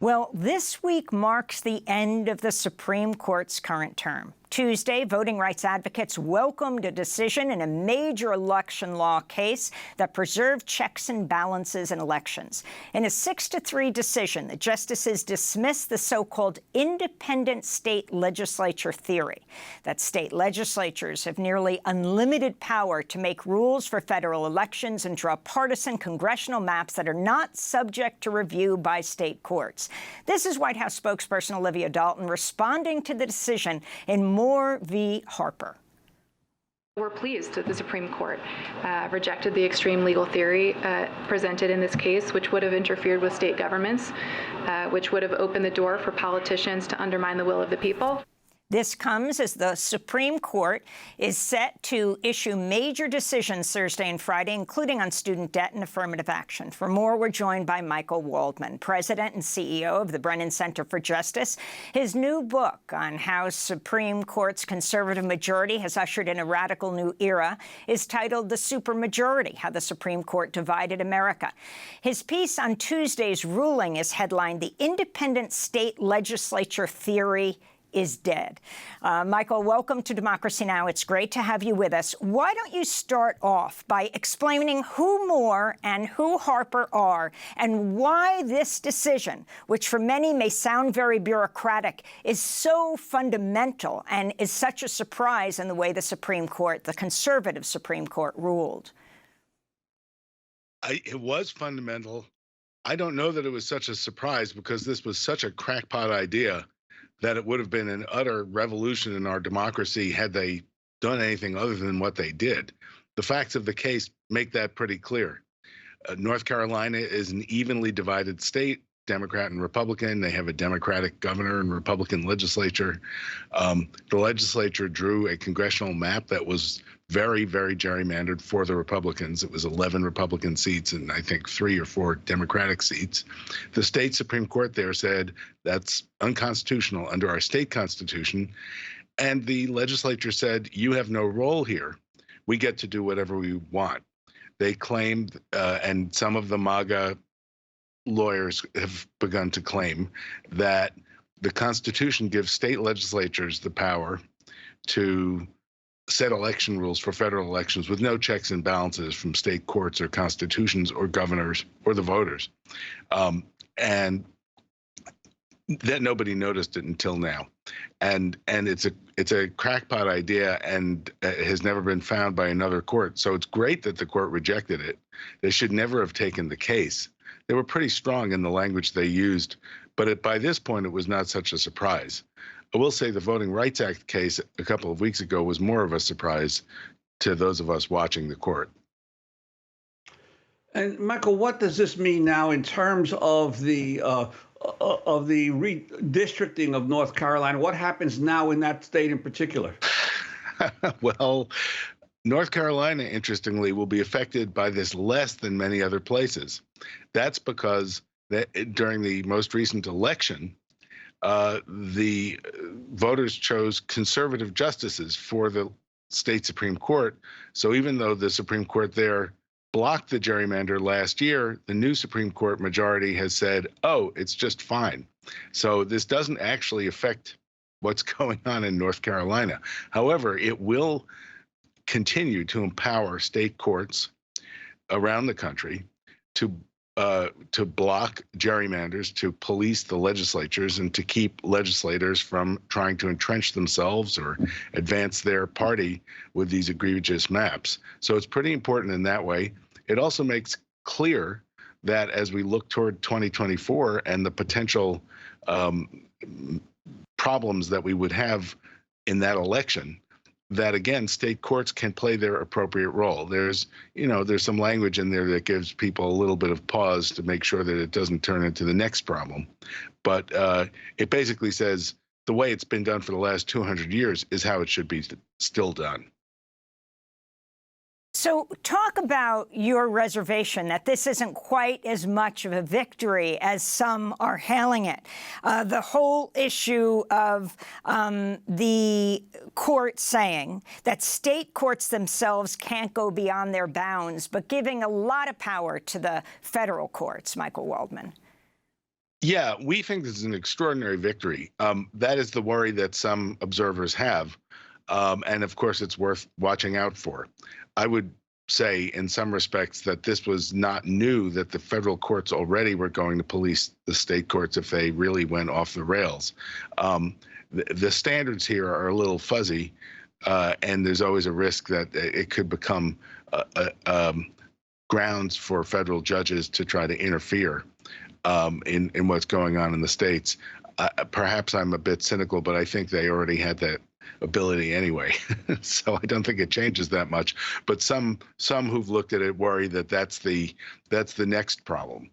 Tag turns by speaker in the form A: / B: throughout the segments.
A: Well, this week marks the end of the Supreme Court's current term. Tuesday, voting rights advocates welcomed a decision in a major election law case that preserved checks and balances in elections. In a 6-3 decision, the justices dismissed the so-called independent state legislature theory, that state legislatures have nearly unlimited power to make rules for federal elections and draw partisan congressional maps that are not subject to review by state courts. This is White House spokesperson Olivia Dalton responding to the decision in Moore v. Harper.
B: We're pleased that the Supreme Court rejected the extreme legal theory presented in this case, which would have interfered with state governments, which would have opened the door for politicians to undermine the will of the people.
A: This comes as the Supreme Court is set to issue major decisions Thursday and Friday, including on student debt and affirmative action. For more, we're joined by Michael Waldman, president and CEO of the Brennan Center for Justice. His new book on how Supreme Court's conservative majority has ushered in a radical new era is titled The Supermajority: How the Supreme Court Divided America. His piece on Tuesday's ruling is headlined "The Independent State Legislature Theory is Dead." Michael, welcome to Democracy Now! It's great to have you with us. Why don't you start off by explaining who Moore and who Harper are and why this decision, which for many may sound very bureaucratic, is so fundamental and is such a surprise in the way the Supreme Court, the conservative Supreme Court, ruled?
C: It was fundamental. I don't know that it was such a surprise because this was such a crackpot idea that it would have been an utter revolution in our democracy had they done anything other than what they did. The facts of the case make that pretty clear. North Carolina is an evenly divided state, Democrat and Republican. They have a Democratic governor and Republican legislature. The legislature drew a congressional map that was very, very gerrymandered for the Republicans. It was 11 Republican seats and I think 3 or 4 Democratic seats. The state Supreme Court there said that's unconstitutional under our state constitution. And the legislature said, you have no role here. We get to do whatever we want. They claimed, and some of the MAGA lawyers have begun to claim, that the Constitution gives state legislatures the power to set election rules for federal elections with no checks and balances from state courts or constitutions or governors or the voters. And that nobody noticed it until now. And it's a crackpot idea and has never been found by another court. So it's great that the court rejected it. They should never have taken the case. They were pretty strong in the language they used, but by this point, it was not such a surprise. I will say the Voting Rights Act case a couple of weeks ago was more of a surprise to those of us watching the court.
D: And Michael, what does this mean now in terms of the redistricting of North Carolina? What happens now in that state in particular?
C: Well, North Carolina, interestingly, will be affected by this less than many other places. That's because during the most recent election, the voters chose conservative justices for the state Supreme Court. So even though the Supreme Court there blocked the gerrymander last year, the new Supreme Court majority has said, oh, it's just fine. So this doesn't actually affect what's going on in North Carolina. However, it will continue to empower state courts around the country to block gerrymanders, to police the legislatures, and to keep legislators from trying to entrench themselves or advance their party with these egregious maps. So it's pretty important in that way. It also makes clear that as we look toward 2024 and the potential problems that we would have in that election, that again, state courts can play their appropriate role. There's some language in there that gives people a little bit of pause to make sure that it doesn't turn into the next problem. But it basically says the way it's been done for the last 200 years is how it should be still done.
A: So talk about your reservation that this isn't quite as much of a victory as some are hailing it. The whole issue of the court saying that state courts themselves can't go beyond their bounds, but giving a lot of power to the federal courts, Michael Waldman.
C: Yeah, we think this is an extraordinary victory. That is the worry that some observers have. And of course, it's worth watching out for. I would say, in some respects, that this was not new, that the federal courts already were going to police the state courts if they really went off the rails. The standards here are a little fuzzy, and there's always a risk that it could become grounds for federal judges to try to interfere in what's going on in the states. Perhaps I'm a bit cynical, but I think they already had that ability anyway. So I don't think it changes that much. But some who've looked at it worry that that's the next problem.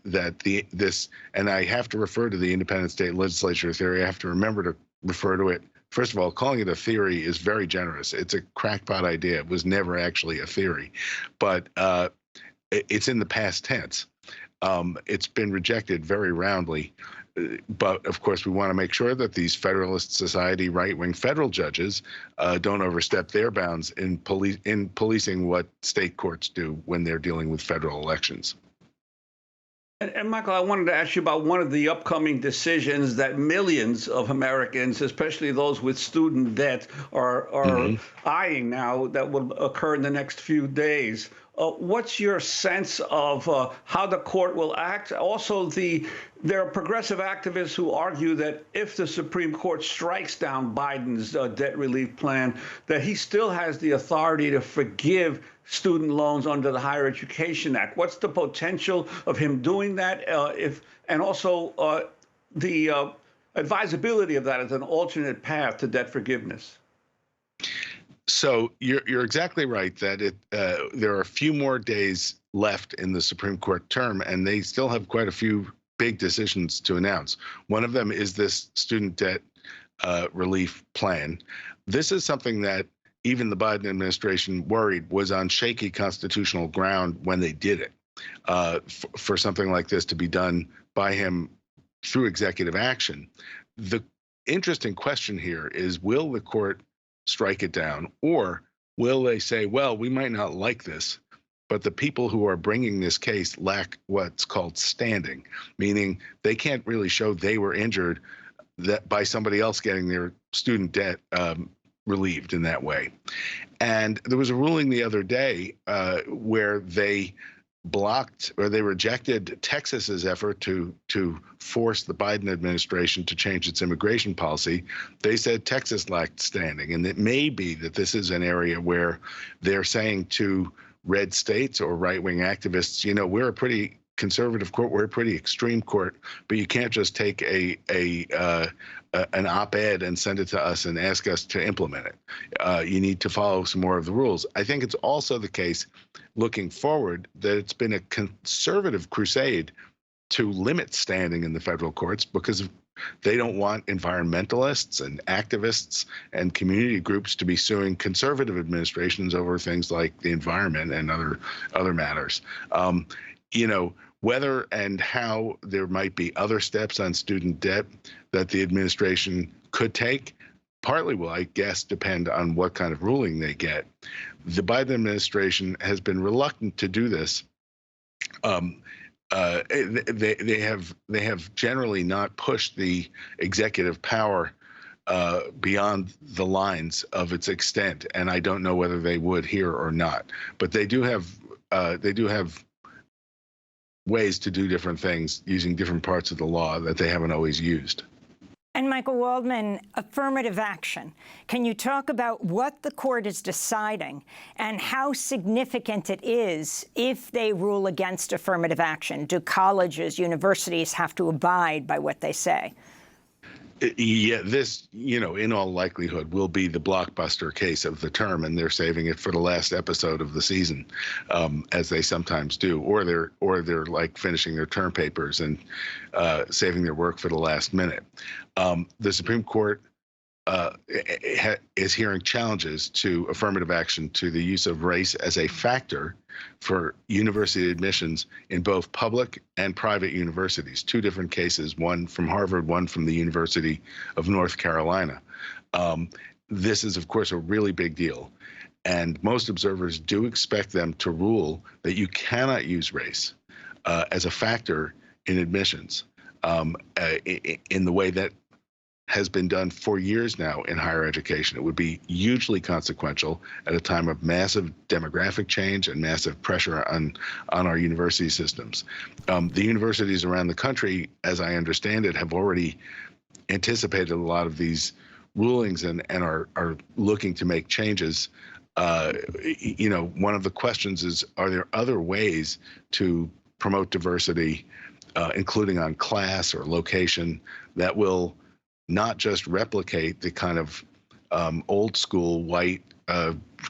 C: This, and I have to refer to the independent state legislature theory. I have to remember to refer to it. First of all, calling it a theory is very generous. It's a crackpot idea. It was never actually a theory, but it's in the past tense. It's been rejected very roundly. But of course, we want to make sure that these Federalist Society right-wing federal judges don't overstep their bounds in policing what state courts do when they're dealing with federal elections.
D: And Michael, I wanted to ask you about one of the upcoming decisions that millions of Americans, especially those with student debt, are eyeing now that will occur in the next few days. What's your sense of how the court will act? Also, there are progressive activists who argue that if the Supreme Court strikes down Biden's debt relief plan, that he still has the authority to forgive student loans under the Higher Education Act. What's the potential of him doing that? And also the advisability of that as an alternate path to debt forgiveness?
C: So you're exactly right that there are a few more days left in the Supreme Court term, and they still have quite a few big decisions to announce. One of them is this student debt relief plan. This is something that even the Biden administration worried was on shaky constitutional ground when they did it. For something like this to be done by him through executive action. The interesting question here is, will the court strike it down, or will they say, well, we might not like this, but the people who are bringing this case lack what's called standing, meaning they can't really show they were injured by somebody else getting their student debt relieved in that way. And there was a ruling the other day where they blocked, or they rejected, Texas's effort to force the Biden administration to change its immigration policy. They said Texas lacked standing, and it may be that this is an area where they're saying to red states or right-wing activists, you know, we're a pretty conservative court, we're a pretty extreme court, but you can't just take an op-ed and send it to us and ask us to implement it. You need to follow some more of the rules. I think it's also the case, looking forward, that it's been a conservative crusade to limit standing in the federal courts because they don't want environmentalists and activists and community groups to be suing conservative administrations over things like the environment and other matters. You know, whether and how there might be other steps on student debt that the administration could take, partly will, I guess, depend on what kind of ruling they get. The Biden administration has been reluctant to do this. They have generally not pushed the executive power beyond the lines of its extent, and I don't know whether they would here or not. But they do have ways to do different things using different parts of the law that they haven't always used.
A: And Michael Waldman, affirmative action. Can you talk about what the court is deciding and how significant it is if they rule against affirmative action? Do colleges, universities have to abide by what they say?
C: Yeah, this, you know, in all likelihood will be the blockbuster case of the term, and they're saving it for the last episode of the season, as they sometimes do, or they're like finishing their term papers and saving their work for the last minute. The Supreme Court is hearing challenges to affirmative action to the use of race as a factor for university admissions in both public and private universities. Two different cases, one from Harvard, one from the University of North Carolina. This is, of course, a really big deal. And most observers do expect them to rule that you cannot use race as a factor in admissions in the way that has been done for years now in higher education. It would be hugely consequential at a time of massive demographic change and massive pressure on our university systems. The universities around the country, as I understand it, have already anticipated a lot of these rulings and are looking to make changes. One of the questions is, are there other ways to promote diversity, including on class or location, that will not just replicate the kind of old school white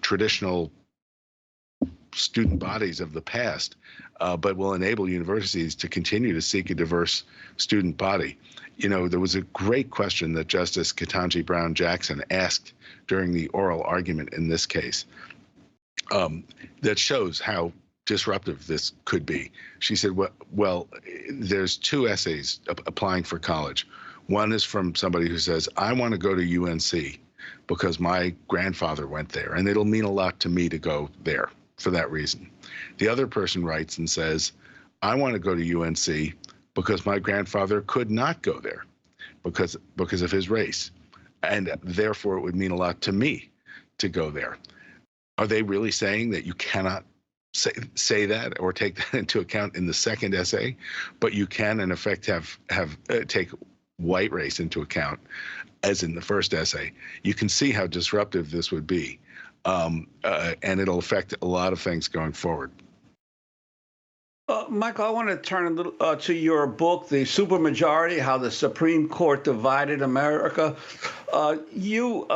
C: traditional student bodies of the past, but will enable universities to continue to seek a diverse student body. There was a great question that Justice Ketanji Brown Jackson asked during the oral argument in this case that shows how disruptive this could be. She said, well, there's two essays applying for college. One is from somebody who says, I want to go to UNC because my grandfather went there, and it'll mean a lot to me to go there for that reason. The other person writes and says, I want to go to UNC because my grandfather could not go there because of his race, and therefore it would mean a lot to me to go there. Are they really saying that you cannot say that or take that into account in the second essay, but you can in effect take white race into account as in the first essay? You can see how disruptive this would be, and it'll affect a lot of things going forward.
D: Michael, I want to turn a little to your book, The Supermajority, How the Supreme Court Divided America. You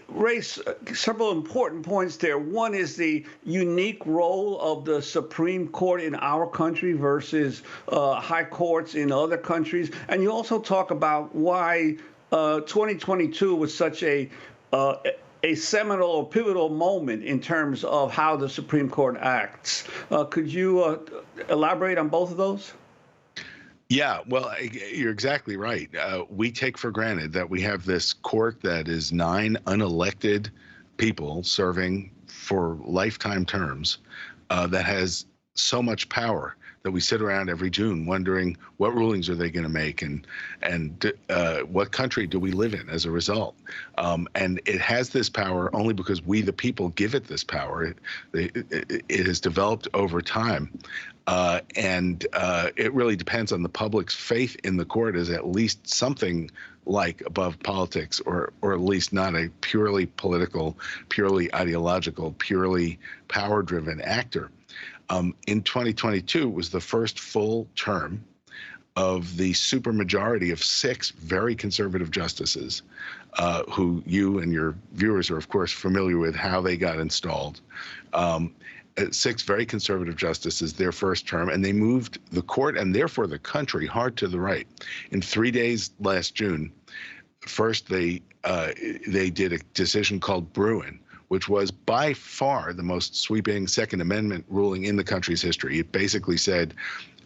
D: raise several important points there. One is the unique role of the Supreme Court in our country versus high courts in other countries. And you also talk about why 2022 was such a seminal or pivotal moment in terms of how the Supreme Court acts. Could you elaborate on both of those?
C: Yeah, well, you're exactly right. We take for granted that we have this court that is 9 unelected people serving for lifetime terms that has so much power that we sit around every June wondering what rulings are they going to make and what country do we live in as a result. And it has this power only because we, the people, give it this power. It has developed over time. And it really depends on the public's faith in the court as at least something like above politics, or at least not a purely political, purely ideological, purely power-driven actor. In 2022 was the first full term of the supermajority of 6 very conservative justices, who you and your viewers are, of course, familiar with how they got installed. 6 very conservative justices, their first term, and they moved the court and therefore the country hard to the right. In 3 days last June, first they did a decision called Bruin, which was by far the most sweeping Second Amendment ruling in the country's history. It basically said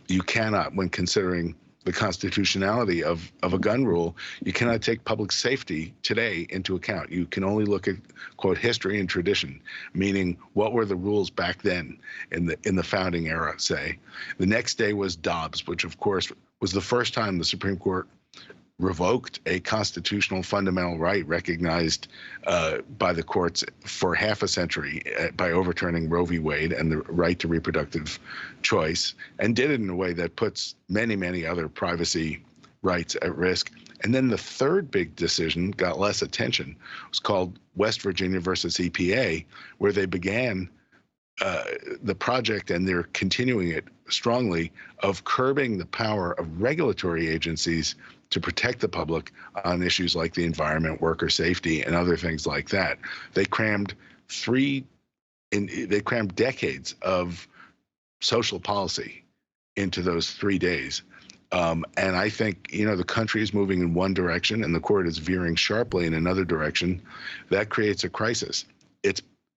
C: you cannot, when considering the constitutionality of a gun rule, you cannot take public safety today into account. You can only look at, quote, history and tradition, meaning what were the rules back then in the founding era, say. The next day was Dobbs, which of course was the first time the Supreme Court revoked a constitutional fundamental right recognized by the courts for half a century by overturning Roe v. Wade and the right to reproductive choice, and did it in a way that puts many, many other privacy rights at risk. And then the third big decision got less attention. It was called West Virginia versus EPA, where they began the project, and they're continuing it strongly, of curbing the power of regulatory agencies to protect the public on issues like the environment, worker safety, and other things like that. They crammed decades of social policy into those 3 days. And I think, the country is moving in one direction and the court is veering sharply in another direction. That creates a crisis.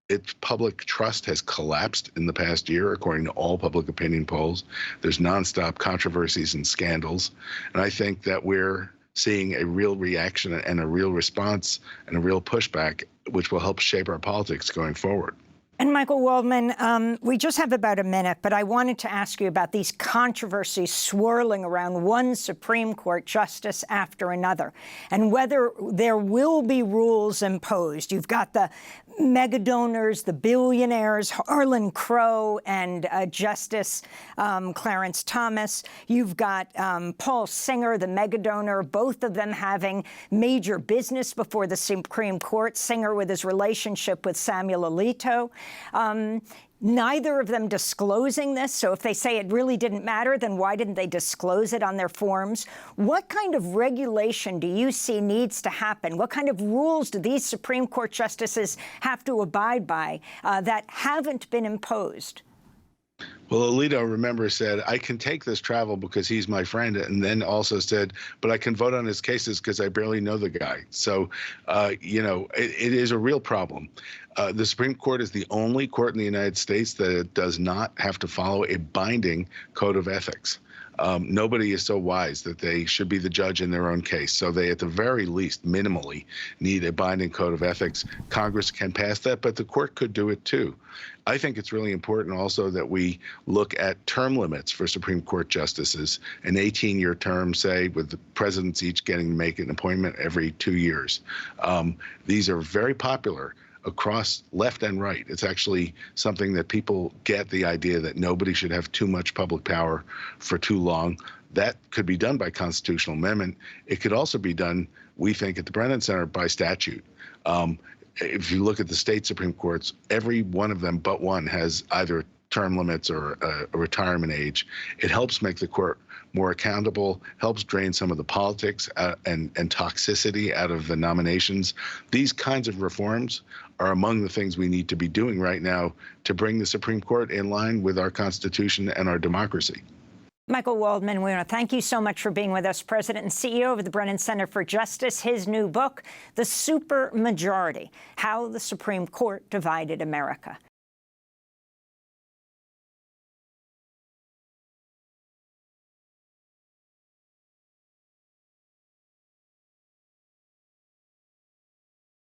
C: Its public trust has collapsed in the past year, according to all public opinion polls. There's nonstop controversies and scandals. And I think that we're seeing a real reaction and a real response and a real pushback, which will help shape our politics going forward.
A: And Michael Waldman, we just have about a minute, but I wanted to ask you about these controversies swirling around one Supreme Court justice after another, and whether there will be rules imposed. You've got the mega donors, the billionaires, Harlan Crow and Justice Clarence Thomas. You've got Paul Singer, the mega donor, both of them having major business before the Supreme Court, Singer with his relationship with Samuel Alito. Neither of them disclosing this. So if they say it really didn't matter, then why didn't they disclose it on their forms? What kind of regulation do you see needs to happen? What kind of rules do these Supreme Court justices have to abide by that haven't been imposed?
C: Well, Alito, remember, said, I can take this travel because he's my friend, and then also said, but I can vote on his cases because I barely know the guy. So, it is a real problem. The Supreme Court is the only court in the United States that does not have to follow a binding code of ethics. Nobody is so wise that they should be the judge in their own case. So they, at the very least, minimally need a binding code of ethics. Congress can pass that, but the court could do it too. I think it's really important also that we look at term limits for Supreme Court justices, an 18-year term, say, with the presidents each getting to make an appointment every 2 years. These are very popular across left and right. It's actually something that people get the idea that nobody should have too much public power for too long. That could be done by constitutional amendment. It could also be done, we think, at the Brennan Center by statute. If you look at the state Supreme Courts, every one of them but one has either term limits or a retirement age. It helps make the court more accountable, helps drain some of the politics and toxicity out of the nominations. These kinds of reforms are among the things we need to be doing right now to bring the Supreme Court in line with our Constitution and our democracy.
A: Michael Waldman, we want to thank you so much for being with us, President and CEO of the Brennan Center for Justice. His new book, The Supermajority: How the Supreme Court Divided America.